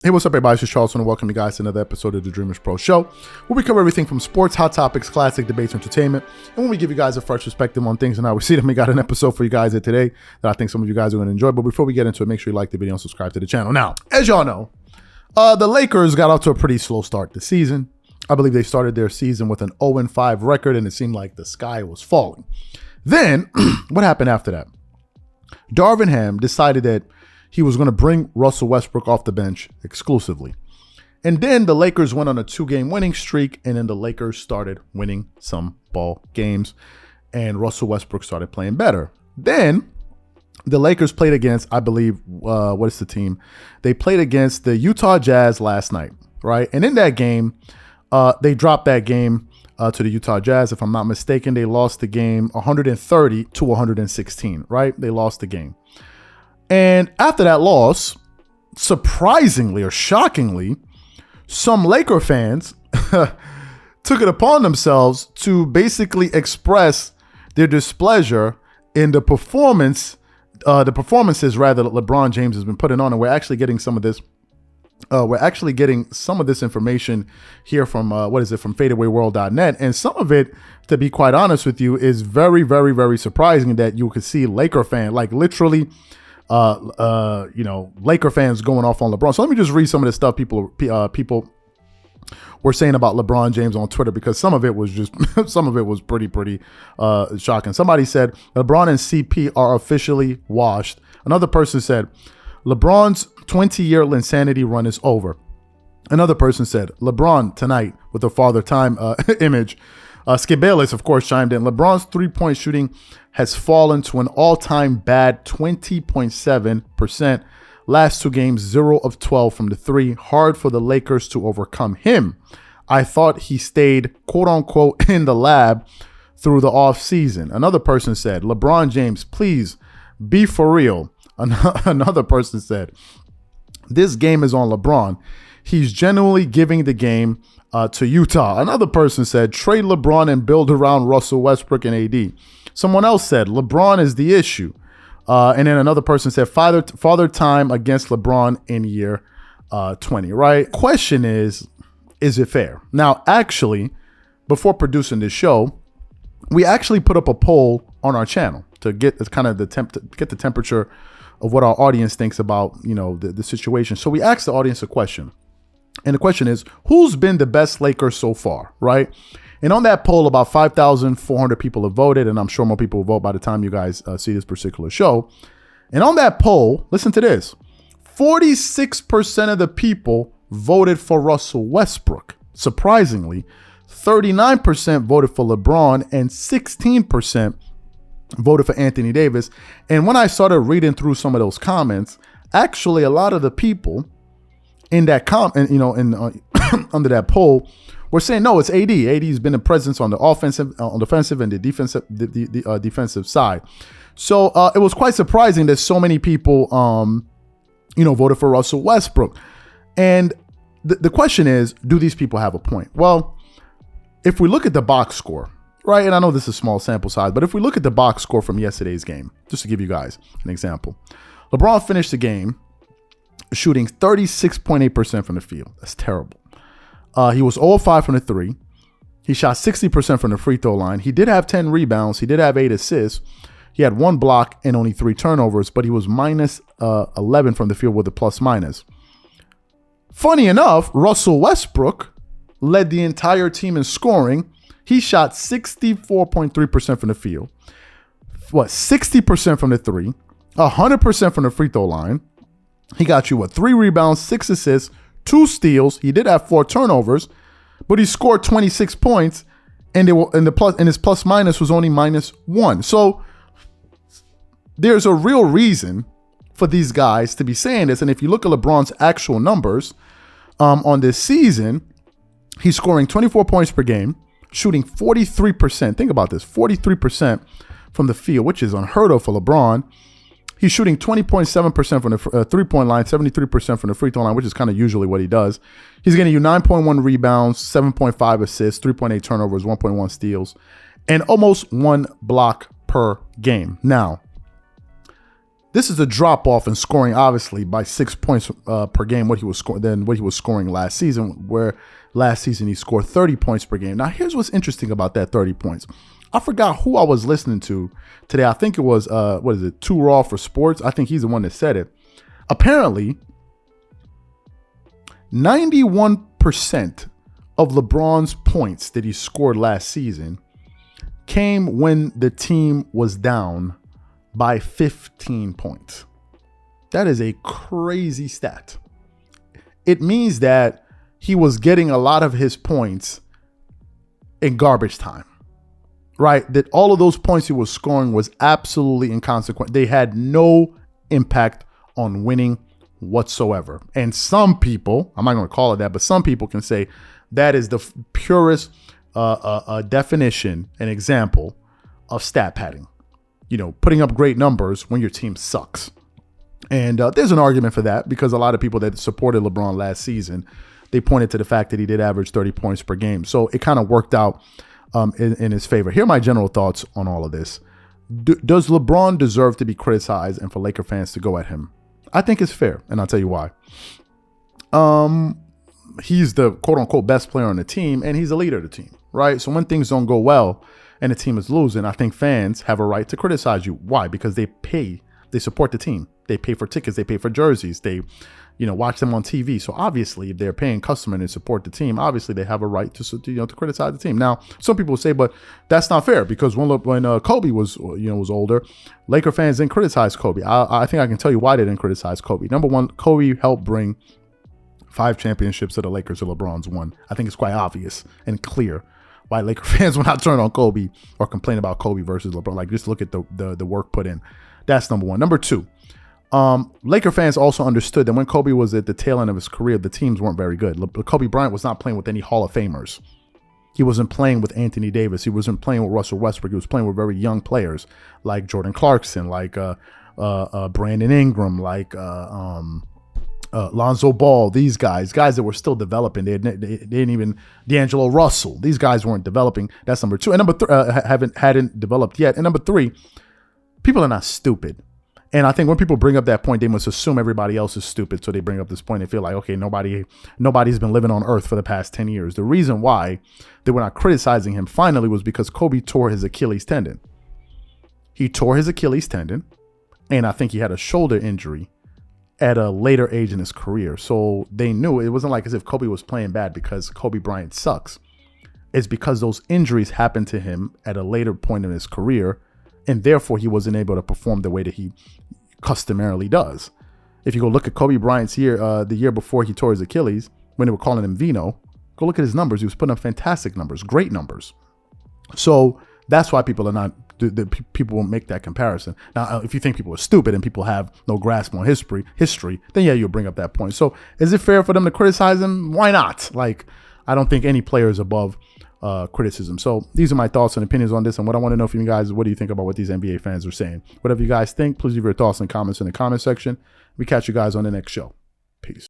Hey, what's up, everybody? It's just Charles, and welcome you guys to another episode of the Dreamerspro Show, where we cover everything from sports, hot topics, classic debates, entertainment, and when we give you guys a fresh perspective on things and how we see them. We got an episode for you guys here today that I think some of you guys are going to enjoy. But before we get into it, make sure you like the video and subscribe to the channel. Now, as y'all know, the Lakers got off to a pretty slow start this season. I believe they started their season with an 0-5 record, and it seemed like the sky was falling. Then, what happened after that? Darvin Ham decided that he was going to bring Russell Westbrook off the bench exclusively. And then the Lakers went on a 2-game winning streak, and then the Lakers started winning some ball games, and Russell Westbrook started playing better. Then the Lakers played against, I believe, what is the team? They played against the Utah Jazz last night, right? And in that game, they dropped that game to the Utah Jazz. If I'm not mistaken, they lost the game 130 to 116, right? They lost the game. And after that loss, surprisingly or shockingly, some Laker fans took it upon themselves to basically express their displeasure in the performances that LeBron James has been putting on. And we're actually getting some of this. Information here from from fadeawayworld.net. And some of it, to be quite honest with you, is very, very, very surprising that you could see Laker fan, like literally Laker fans going off on LeBron. So let me just read some of the stuff people were saying about LeBron James on Twitter, because some of it was pretty shocking. Somebody said LeBron and CP are officially washed. Another person said LeBron's 20-year insanity run is over. Another person said LeBron tonight with the Father Time image. Skip Bayless, of course, chimed in. LeBron's three-point shooting has fallen to an all-time bad 20.7%. Last two games, 0 of 12 from the three. Hard for the Lakers to overcome him. I thought he stayed, quote-unquote, in the lab through the offseason. Another person said, LeBron James, please be for real. Another person said, this game is on LeBron. He's genuinely giving the game to Utah. Another person said, trade LeBron and build around Russell Westbrook and AD. Someone else said, LeBron is the issue. And then another person said, father time against LeBron in year 20, right? Question is it fair? Now, actually, before producing this show, we actually put up a poll on our channel to get the temperature of what our audience thinks about, the situation. So we asked the audience a question. And the question is, who's been the best Laker so far, right? And on that poll, about 5,400 people have voted, and I'm sure more people will vote by the time you guys see this particular show. And on that poll, listen to this, 46% of the people voted for Russell Westbrook. Surprisingly, 39% voted for LeBron, and 16% voted for Anthony Davis. And when I started reading through some of those comments, actually a lot of the people in that under that poll, we're saying no, it's AD. AD's been a presence on the offensive, defensive, and the defensive side. So it was quite surprising that so many people, voted for Russell Westbrook. And the question is, do these people have a point? Well, if we look at the box score, right, and I know this is a small sample size, but if we look at the box score from yesterday's game, just to give you guys an example, LeBron finished the game shooting 36.8% from the field. That's terrible. He was 0-5 from the three. He shot 60% from the free throw line. He did have 10 rebounds. He did have 8 assists. He had 1 block and only 3 turnovers, but he was minus 11 from the field with a plus minus. Funny enough, Russell Westbrook led the entire team in scoring. He shot 64.3% from the field. 60% from the three, 100% from the free throw line. He got you 3 rebounds, 6 assists, 2 steals. He did have 4 turnovers, but he scored 26 points, and his plus minus was only -1. So there's a real reason for these guys to be saying this. And if you look at LeBron's actual numbers on this season, he's scoring 24 points per game, shooting 43%. Think about this, 43% from the field, which is unheard of for LeBron. He's shooting 20.7% from the three-point line, 73% from the free throw line, which is kind of usually what he does. He's getting you 9.1 rebounds, 7.5 assists, 3.8 turnovers, 1.1 steals, and almost 1 block per game. Now, This is a drop off in scoring, obviously, by 6 points per game what he was scoring last season, where last season he scored 30 points per game. Now, here's what's interesting about that 30 points. I forgot who I was listening to today. I think it was, Too Raw for Sports. I think he's the one that said it. Apparently, 91% of LeBron's points that he scored last season came when the team was down by 15 points. That is a crazy stat. It means that he was getting a lot of his points in garbage time, right? That all of those points he was scoring was absolutely inconsequential. They had no impact on winning whatsoever. And some people, I'm not going to call it that, but some people can say that is the purest definition and example of stat padding. You know, putting up great numbers when your team sucks. And there's an argument for that because a lot of people that supported LeBron last season, they pointed to the fact that he did average 30 points per game. So it kind of worked out in his favor. Here are my general thoughts on all of this. Does LeBron deserve to be criticized and for Laker fans to go at him? I think it's fair, and I'll tell you why. He's the quote-unquote best player on the team, and he's the leader of the team, right? So when things don't go well, and the team is losing, I think fans have a right to criticize you. Why? Because they support the team. They pay for tickets, they pay for jerseys, they, watch them on TV. So obviously, if they're paying customer and they support the team, obviously they have a right to criticize the team. Now, some people say, but that's not fair because when Kobe was older, Laker fans didn't criticize Kobe. I think I can tell you why they didn't criticize Kobe. Number one, Kobe helped bring 5 championships to the Lakers, and LeBron's one. I think it's quite obvious and clear why Laker fans will not turn on Kobe or complain about Kobe versus LeBron. Like, just look at the work put in. That's number one. Number two, Laker fans also understood that when Kobe was at the tail end of his career, the teams weren't very good. Kobe Bryant was not playing with any Hall of Famers. He wasn't playing with Anthony Davis. He wasn't playing with Russell Westbrook. He was playing with very young players like Jordan Clarkson, like Brandon Ingram, like Lonzo Ball, these guys that were still developing. They didn't even D'Angelo Russell. These guys weren't developing. That's number two. And number three, hadn't developed yet. And number three, people are not stupid. And I think when people bring up that point, they must assume everybody else is stupid. So they bring up this point. They feel like, okay, nobody's been living on Earth for the past 10 years. The reason why they were not criticizing him finally was because Kobe tore his Achilles tendon. He tore his Achilles tendon, and I think he had a shoulder injury at a later age in his career. So they knew it wasn't like as if Kobe was playing bad because Kobe Bryant sucks. It's because those injuries happened to him at a later point in his career, and therefore he wasn't able to perform the way that he customarily does. If you go look at Kobe Bryant's the year before he tore his Achilles, when they were calling him Vino, go look at his numbers. He was putting up fantastic numbers, great numbers. So that's why people won't make that comparison. Now, if you think people are stupid and people have no grasp on history, then yeah, you'll bring up that point. So is it fair for them to criticize him? Why not? Like, I don't think any player is above criticism. So these are my thoughts and opinions on this. And what I want to know from you guys is, what do you think about what these NBA fans are saying? Whatever you guys think, please leave your thoughts and comments in the comment section. We catch you guys on the next show. Peace.